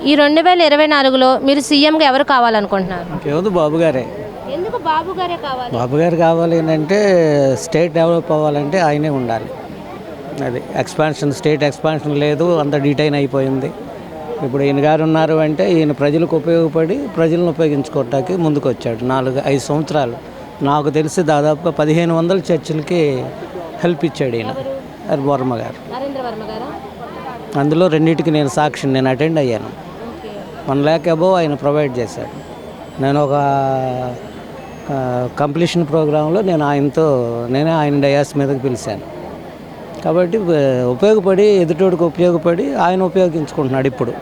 ఈ 2024లో మీరు సీఎంగా ఎవరు కావాలనుకుంటున్నారు? ఇంకేముంది బాబు గారే. ఎందుకు బాబు గారే కావాలి? బాబు గారు కావాలి అంటే స్టేట్ డెవలప్ అవ్వాలంటే ఆయనే ఉండాలి. అది స్టేట్ ఎక్స్పాన్షన్ లేదు, అంత డిటైన్ అయిపోయింది. ఇప్పుడు ఈయన గారు ఉన్నారు అంటే ఈయన ప్రజలకు ఉపయోగపడి ప్రజలను ఉపయోగించుకోవటానికి ముందుకు వచ్చాడు. 4-5 సంవత్సరాలు నాకు తెలిసి దాదాపుగా 1500 చర్చిలకి హెల్ప్ ఇచ్చాడు ఈయన వర్మ గారు. నరేంద్ర వర్మ గారా? అందులో రెండింటికి నేను సాక్షిని, నేను అటెండ్ అయ్యాను. 1 lakh అబోవ్ ఆయన ప్రొవైడ్ చేశాడు. నేను ఒక కంప్లీషన్ ప్రోగ్రాంలో నేనే ఆయన డయాస్ మీదకి పిలిచాను. కాబట్టి ఉపయోగపడి ఎదుటోడికి ఉపయోగపడి ఆయన ఉపయోగించుకుంటున్నాడు. ఇప్పుడు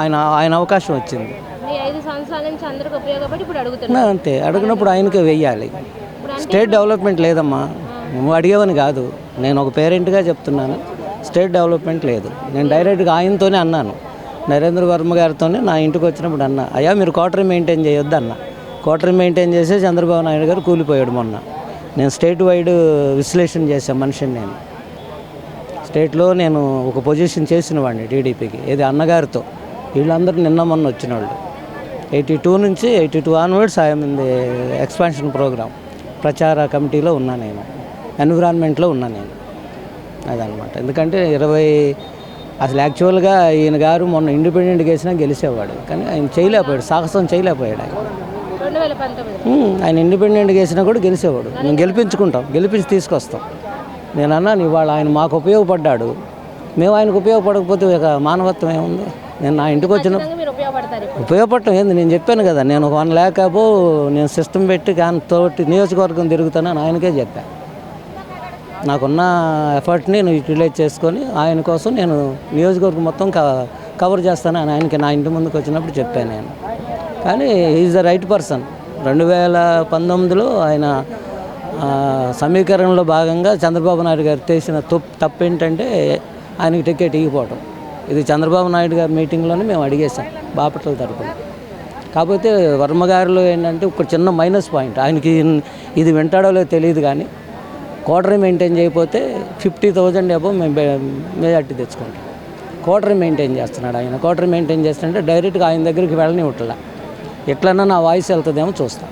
ఆయన అవకాశం వచ్చింది. 5 సంవత్సరాల నుంచి అందరికి ఉపయోగపడి ఇప్పుడు అడుగుతున్నా. అంతే, అడిగినప్పుడు ఆయనకే వెయ్యాలి. స్టేట్ డెవలప్మెంట్ లేదమ్మా. నువ్వు అడిగేవని కాదు, నేను ఒక పేరెంట్గా చెప్తున్నాను. స్టేట్ డెవలప్మెంట్ లేదు. నేను డైరెక్ట్గా ఆయనతోనే అన్నాను, నరేంద్ర వర్మ గారితోనే నా ఇంటికి వచ్చినప్పుడు అన్నా, అయ్యా మీరు క్వార్టర్ మెయింటైన్ చేయొద్దు అన్న. క్వార్టర్ మెయింటైన్ చేసి చంద్రబాబు నాయుడు గారు కూలిపోయాడు మొన్న. నేను స్టేట్ వైడ్ విశ్లేషణ చేశాను మనిషిని. నేను స్టేట్లో నేను ఒక పొజిషన్ చేసిన వాడిని టీడీపీకి, ఏది అన్నగారితో. వీళ్ళందరూ నిన్న మొన్న వచ్చిన వాళ్ళు. 82 onwards I'm in the expansion programme ప్రచార కమిటీలో ఉన్నా, నేను ఎన్విరాన్మెంట్లో ఉన్నా నేను. అదనమాట. ఎందుకంటే అసలు యాక్చువల్గా ఈయన గారు మొన్న ఇండిపెండెంట్గా వేసినా గెలిచేవాడు, కానీ ఆయన చేయలేకపోయాడు, సాహసం చేయలేకపోయాడు ఆయన. 2019 ఆయన ఇండిపెండెంట్గా వేసినా కూడా గెలిచేవాడు. మేము గెలిపించి తీసుకొస్తాం. నేను అన్నాను, ఇవాళ ఆయన మాకు ఉపయోగపడ్డాడు, మేము ఆయనకు ఉపయోగపడకపోతే ఇక మానవత్వం ఏముంది? నేను నా ఇంటికి వచ్చిన ఉపయోగపడటం ఏంది? నేను చెప్పాను కదా, నేను 1 lakh అబోవ్ నేను సిస్టమ్ పెట్టి తోటి నియోజకవర్గం తిరుగుతానని ఆయనకే చెప్పాను. నాకున్న ఎఫర్ట్ని నేను యూటిలైజ్ చేసుకొని ఆయన కోసం నేను నియోజకవర్గం మొత్తం కవర్ చేస్తానని ఆయనకి నా ఇంటి ముందుకు వచ్చినప్పుడు చెప్పాను నేను. కానీ ఈజ్ ద రైట్ పర్సన్. 2019లో ఆయన సమీకరణలో భాగంగా చంద్రబాబు నాయుడు గారు చేసిన తప్పు ఏంటంటే ఆయనకి టికెట్ ఇవ్వకపోవటం. ఇది చంద్రబాబు నాయుడు గారి మీటింగ్లోనే మేము అడిగేసాం బాపట్ల తరపున. కాకపోతే వర్మ గారిలో ఏంటంటే ఒక చిన్న మైనస్ పాయింట్, ఆయనకి ఇది వింటాడో లేదో తెలియదు, కానీ క్వార్టర్ మెయింటైన్ చేయకపోతే 50,000 అబోవ్ మేము మెజార్టీ తెచ్చుకుంటాం. క్వార్టర్ మెయింటైన్ చేస్తున్నాడు ఆయన. క్వార్టర్ మెయింటైన్ చేస్తుంటే డైరెక్ట్గా ఆయన దగ్గరికి వెళ్ళనివ్వట్లా. ఎట్లన్నా నా వాయిస్ వెళ్తుందేమో చూస్తాం.